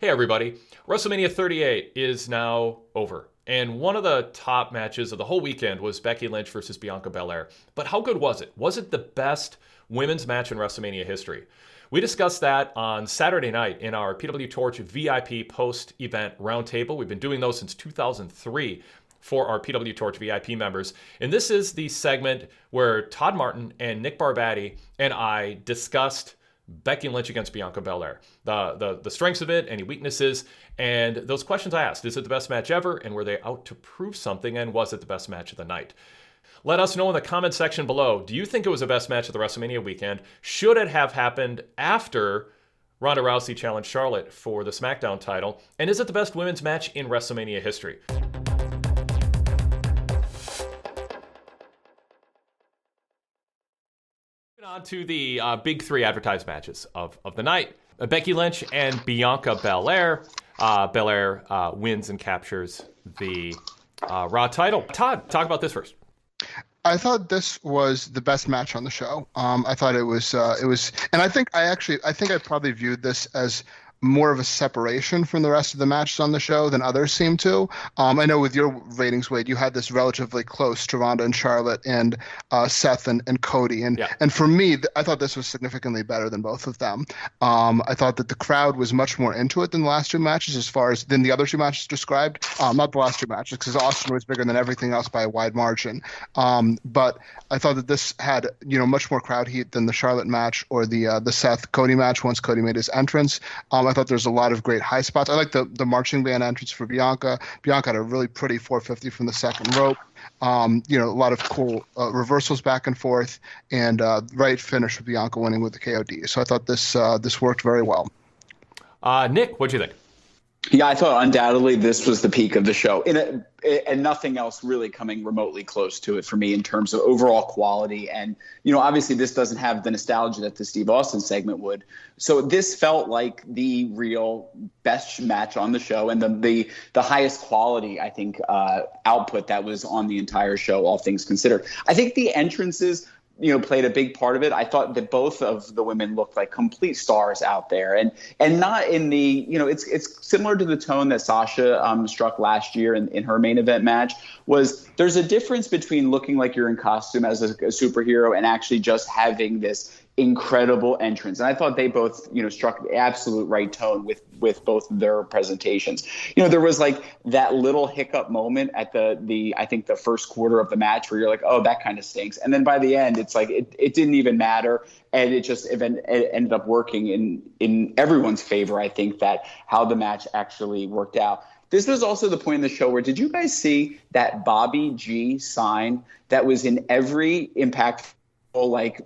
Hey everybody, WrestleMania 38 is now over. And one of the top matches of the whole weekend was Becky Lynch versus Bianca Belair. But how good was it? Was it the best women's match in WrestleMania history? We discussed that on Saturday night in our PW Torch VIP post-event roundtable. We've been doing those since 2003 for our PW Torch VIP members. And this is the segment where Todd Martin and Nick Barbati and I discussed Becky Lynch against Bianca Belair. The strengths of it, any weaknesses, and those questions I asked. Is it the best match ever? And were they out to prove something? And was it the best match of the night? Let us know in the comment section below. Do you think it was the best match of the WrestleMania weekend? Should it have happened after Ronda Rousey challenged Charlotte for the SmackDown title? And is it the best women's match in WrestleMania history? On to the big three advertised matches of the night. Becky Lynch and Bianca Belair. Belair wins and captures the Raw title. Todd, talk about this first. I thought this was the best match on the show. I thought it was, and I think I probably viewed this as more of a separation from the rest of the matches on the show than others seem to. I know with your ratings, Wade, you had this relatively close to Ronda and Charlotte and Seth and Cody. And for me, I thought this was significantly better than both of them. I thought that the crowd was much more into it than the last two matches than the other two matches described. Not the last two matches, because Austin was bigger than everything else by a wide margin. But I thought that this had, much more crowd heat than the Charlotte match or the Seth Cody match once Cody made his entrance. I thought there's a lot of great high spots. I like the marching band entrance for Bianca. Bianca had a really pretty 450 from the second rope. A lot of cool reversals back and forth, and right finish with Bianca winning with the KOD. So I thought this worked very well. Nick, what'd you think? Yeah, I thought undoubtedly this was the peak of the show, and nothing else really coming remotely close to it for me in terms of overall quality. And, obviously this doesn't have the nostalgia that the Steve Austin segment would. So this felt like the real best match on the show and the highest quality, I think, output that was on the entire show, all things considered. I think the entrances played a big part of it. I thought that both of the women looked like complete stars out there, and not in the, it's similar to the tone that Sasha struck last year in her main event match. There's a difference between looking like you're in costume as a superhero and actually just having this incredible entrance. And I thought they both, struck the absolute right tone with both of their presentations. There was like that little hiccup moment at I think the first quarter of the match where you're like, oh, that kind of stinks. And then by the end, it's like, it didn't even matter. And it ended up working in everyone's favor. I think that how the match actually worked out. This was also the point in the show where, did you guys see that Bobby G sign that was in every Impact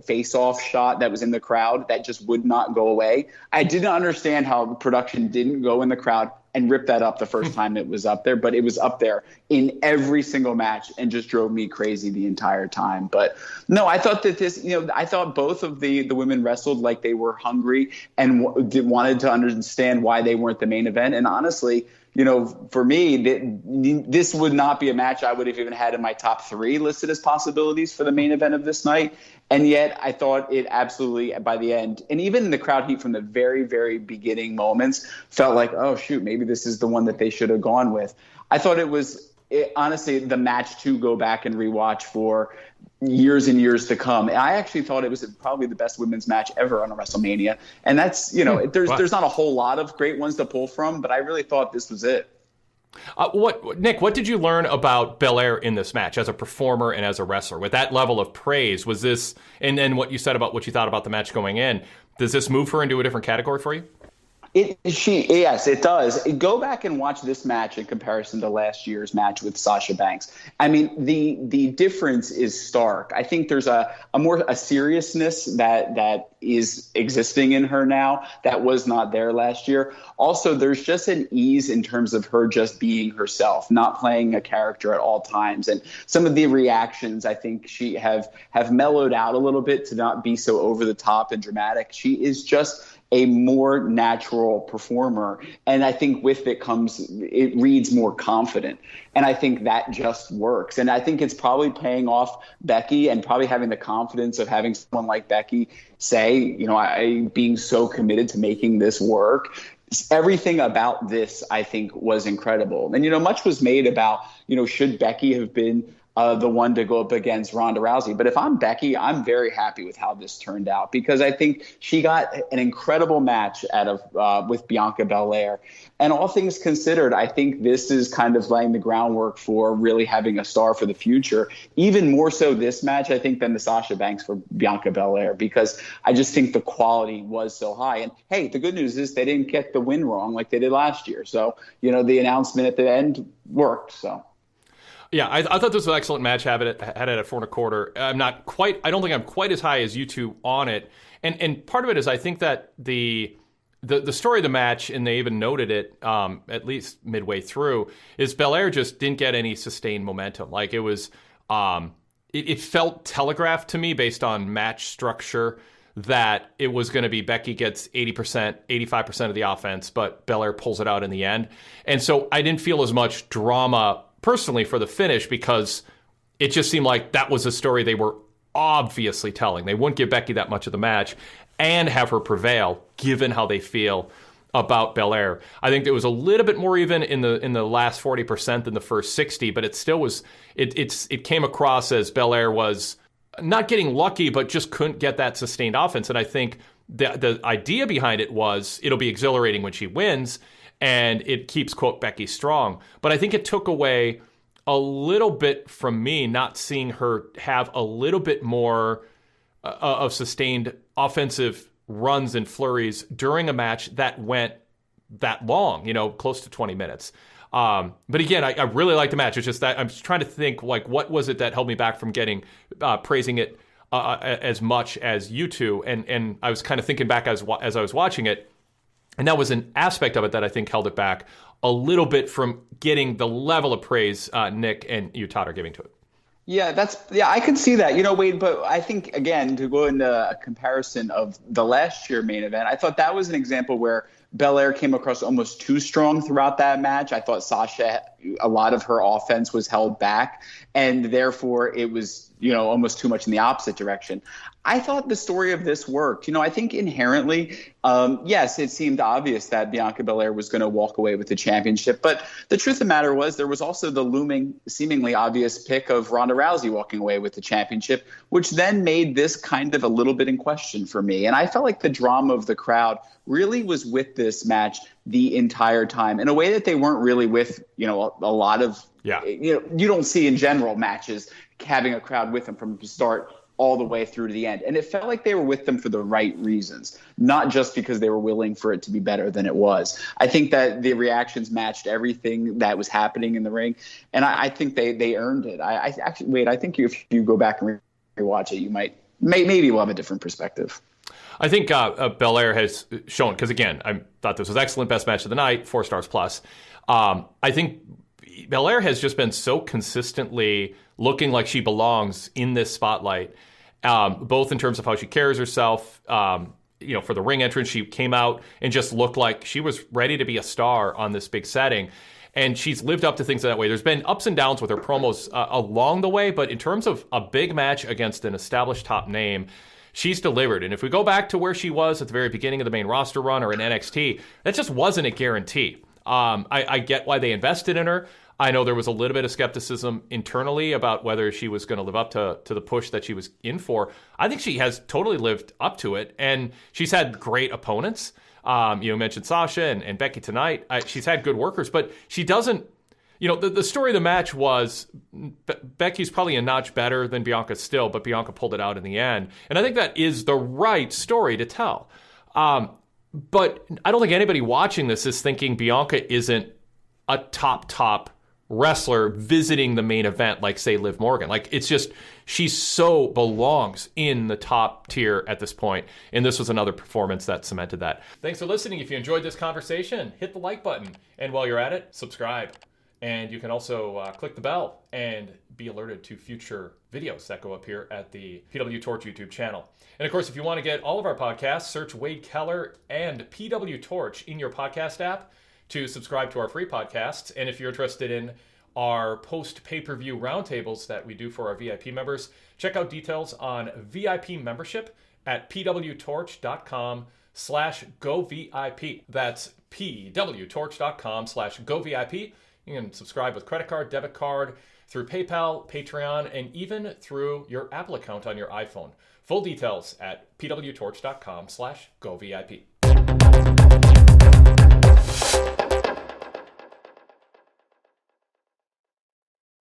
face-off shot that was in the crowd that just would not go away? I didn't understand how the production didn't go in the crowd and rip that up the first time it was up there, but it was up there in every single match and just drove me crazy the entire time. But no, I thought that this, I thought both of the women wrestled like they were hungry and wanted to understand why they weren't the main event. And honestly, for me, this would not be a match I would have even had in my top three listed as possibilities for the main event of this night. And yet I thought it absolutely, by the end, and even the crowd heat from the very, very beginning moments, felt like, oh, shoot, maybe this is the one that they should have gone with. I thought it was honestly the match to go back and rewatch for years and years to come. I actually thought it was probably the best women's match ever on a WrestleMania. And that's, there's not a whole lot of great ones to pull from, but I really thought this was it. Nick, what did you learn about Belair in this match as a performer and as a wrestler? With that level of praise, was this, and then what you said about what you thought about the match going in, does this move her into a different category for you? Yes, it does. Go back and watch this match in comparison to last year's match with Sasha Banks. I mean, the difference is stark. I think there's a seriousness that is existing in her now that was not there last year. Also, there's just an ease in terms of her just being herself, not playing a character at all times. And some of the reactions, I think she have mellowed out a little bit to not be so over the top and dramatic. She is just a more natural performer. And I think with it reads more confident. And I think that just works. And I think it's probably paying off Becky and probably having the confidence of having someone like Becky say, I being so committed to making this work everything about this, I think, was incredible. And, much was made about, should Becky have been the one to go up against Ronda Rousey? But if I'm Becky, I'm very happy with how this turned out, because I think she got an incredible match out of with Bianca Belair. And all things considered, I think this is kind of laying the groundwork for really having a star for the future. Even more so this match, I think, than the Sasha Banks for Bianca Belair, because I just think the quality was so high. And hey, the good news is they didn't get the win wrong like they did last year. So, the announcement at the end worked. So. Yeah, I thought this was an excellent match. Had it at 4.25. I don't think I'm quite as high as you two on it. And part of it is I think that the story of the match, and they even noted it at least midway through, is Belair just didn't get any sustained momentum. Like it was, it felt telegraphed to me based on match structure that it was going to be Becky gets 80%, 85% of the offense, but Belair pulls it out in the end. And so I didn't feel as much drama personally for the finish, because it just seemed like that was a story they were obviously telling. They wouldn't give Becky that much of the match and have her prevail, given how they feel about Belair. I think it was a little bit more even in the last 40% than the first 60, but it still was. It came across as Belair was not getting lucky, but just couldn't get that sustained offense. And I think the idea behind it was it'll be exhilarating when she wins, and it keeps, quote, Becky strong. But I think it took away a little bit from me not seeing her have a little bit more of sustained offensive runs and flurries during a match that went that long, close to 20 minutes. But again, I really like the match. It's just that I'm just trying to think, like, what was it that held me back from praising it as much as you two? And I was kind of thinking back as I was watching it, and that was an aspect of it that I think held it back a little bit from getting the level of praise Nick and you, Todd, are giving to it. Yeah, I can see that, Wade, but I think, again, to go into a comparison of the last year main event, I thought that was an example where Belair came across almost too strong throughout that match. I thought Sasha, a lot of her offense was held back, and therefore it was, almost too much in the opposite direction. I thought the story of this worked. I think inherently, yes, it seemed obvious that Bianca Belair was going to walk away with the championship. But the truth of the matter was there was also the looming, seemingly obvious pick of Ronda Rousey walking away with the championship, which then made this kind of a little bit in question for me. And I felt like the drama of the crowd really was with this match the entire time in a way that they weren't really with, a lot of, you don't see in general matches having a crowd with them from the start all the way through to the end. And it felt like they were with them for the right reasons, not just because they were willing for it to be better than it was. I think that the reactions matched everything that was happening in the ring, and I think they earned it. I actually, Wade, I think if you go back and rewatch it, you maybe we'll have a different perspective. I think Belair has shown, because again, I thought this was excellent, best match of the night, 4 stars plus. I think Belair has just been so consistently looking like she belongs in this spotlight, both in terms of how she carries herself. For the ring entrance, she came out and just looked like she was ready to be a star on this big setting. And she's lived up to things that way. There's been ups and downs with her promos along the way, but in terms of a big match against an established top name, she's delivered. And if we go back to where she was at the very beginning of the main roster run or in NXT, that just wasn't a guarantee. I get why they invested in her. I know there was a little bit of skepticism internally about whether she was going to live up to the push that she was in for. I think she has totally lived up to it, and she's had great opponents. You mentioned Sasha and Becky tonight. She's had good workers, but she doesn't. The story of the match was Becky's probably a notch better than Bianca still, but Bianca pulled it out in the end. And I think that is the right story to tell. But I don't think anybody watching this is thinking Bianca isn't a top wrestler visiting the main event like, say, Liv Morgan. Like, it's just, she so belongs in the top tier at this point, and this was another performance that cemented that. Thanks for listening. If you enjoyed this conversation, hit the like button, and while you're at it, subscribe. And you can also click the bell and be alerted to future videos that go up here at the PW Torch YouTube channel. And of course, if you want to get all of our podcasts, search Wade Keller and PW Torch in your podcast app to subscribe to our free podcasts. And if you're interested in our post-pay-per-view roundtables that we do for our VIP members, check out details on VIP membership at pwtorch.com/VIP. pwtorch.com/govip. That's pwtorch.com/govip. You can subscribe with credit card, debit card, through PayPal, Patreon, and even through your Apple account on your iPhone. Full details at pwtorch.com/govip.